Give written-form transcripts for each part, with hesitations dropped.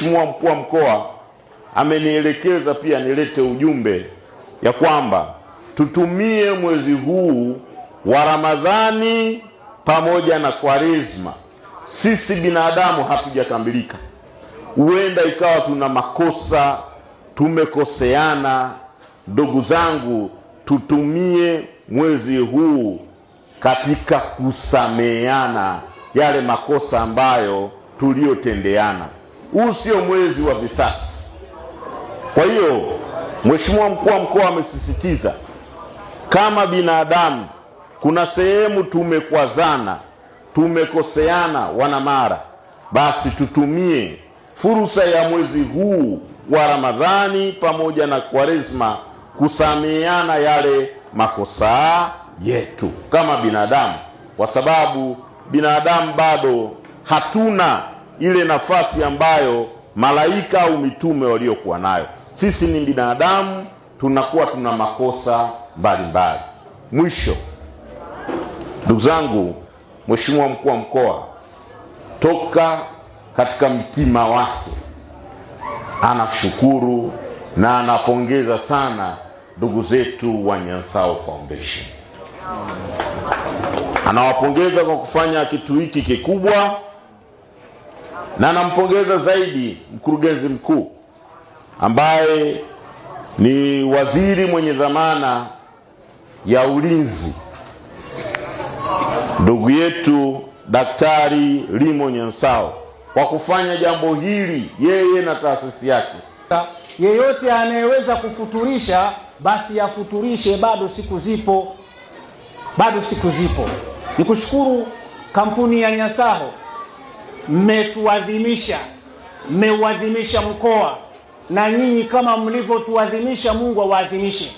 Mheshimiwa mkuu wa mkoa amenielekeza pia nilete ujumbe ya kwamba tutumie mwezi huu wa Ramadhani pamoja na Kwaresma. Sisi binadamu hatujakamilika. Huenda ikawa tuna makosa, tumekoseana. Ndugu zangu, tutumie mwezi huu katika kusameheana yale makosa ambayo tuliotendeana. Huu sio mwezi wa visasi. Kwa hiyo Mheshimiwa mkuu wa mkoa amesisitiza, kama binadamu kuna sehemu tumekwazana, tumekoseana Wanamara, basi tutumie fursa ya mwezi huu wa Ramadhani pamoja na Kwaresma kusameheana yale makosa yetu kama binadamu, kwa sababu binadamu bado hatuna ile nafasi ambayo malaika au mitume waliokuwa nayo. Sisi ni binadamu, tunakuwa tuna makosa mbalimbali. Mwisho, ndugu zangu, Mheshimiwa mkuu wa mkoa toka katika mtima wake anashukuru na anapongeza sana ndugu zetu wa Nyansao Foundation. Anawapongeza kwa kufanya kitu hiki kikubwa, na anampongeza zaidi mkurugenzi mkuu ambaye ni waziri mwenye dhamana ya ulinzi, ndugu yetu Daktari Limo Nyansao, kwa kufanya jambo hili yeye na taasisi yake. Yeyote anayeweza kufuturisha basi afuturishe, bado siku zipo, bado siku zipo. Nikushukuru kampuni ya Nyansao, mmetuadhimisha, mmeuadhimisha mkoa, na nyinyi kama mlivyotuadhimisha, Mungu awaadhimishe,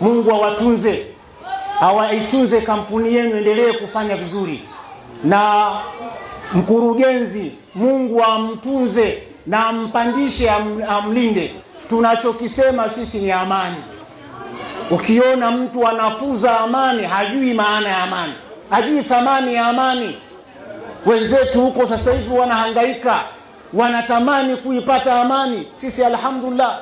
Mungu awatunze, awaitunze kampuni yenu, endelee kufanya vizuri. Na mkurugenzi, Mungu amtunze na ampandishe, amlinde. Tunachokisema sisi ni amani. Ukiona mtu anapuza amani, hajui maana ya amani, hajui thamani ya amani. Wenzetu huko sasa hivi wanahangaika, wanatamani kuipata amani. Sisi alhamdulillah,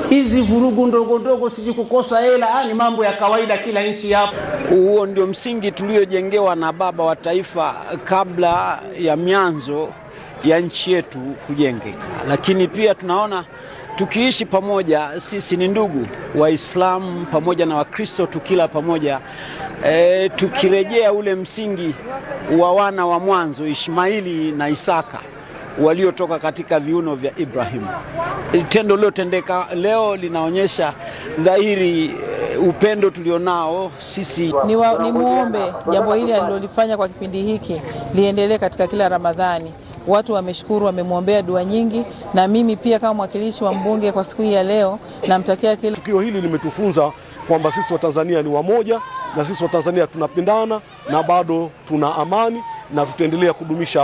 hizi vurugu ndogo ndogo, siji kukosa hela, ni mambo ya kawaida kila nchi hapo. Huo ndio msingi tuliojengewa na baba wa taifa kabla ya mianzo ya nchi yetu kujengeka. Lakini pia tunaona tukiishi pamoja, sisi ni ndugu Waislamu pamoja na Wakristo, tukila pamoja, tukirejea ule msingi wa wana wa mwanzo Ishmaili na Isaka waliotoka katika viuno vya Ibrahimu. Tendo lilotendeka leo linaonyesha dhahiri upendo tulionao sisi. Ni muombe jambo hili alilolifanya kwa kipindi hiki liendelee katika kila Ramadhani. Watu wameshukuru, wamemwombea dua nyingi, na mimi pia kama mwakilishi wa mbunge kwa siku hii ya leo namtakia kila. Tukio hili limetufunza kwamba sisi wa Tanzania ni wamoja, na sisi wa Tanzania tunapendana na bado tuna amani, na tutaendelea kudumisha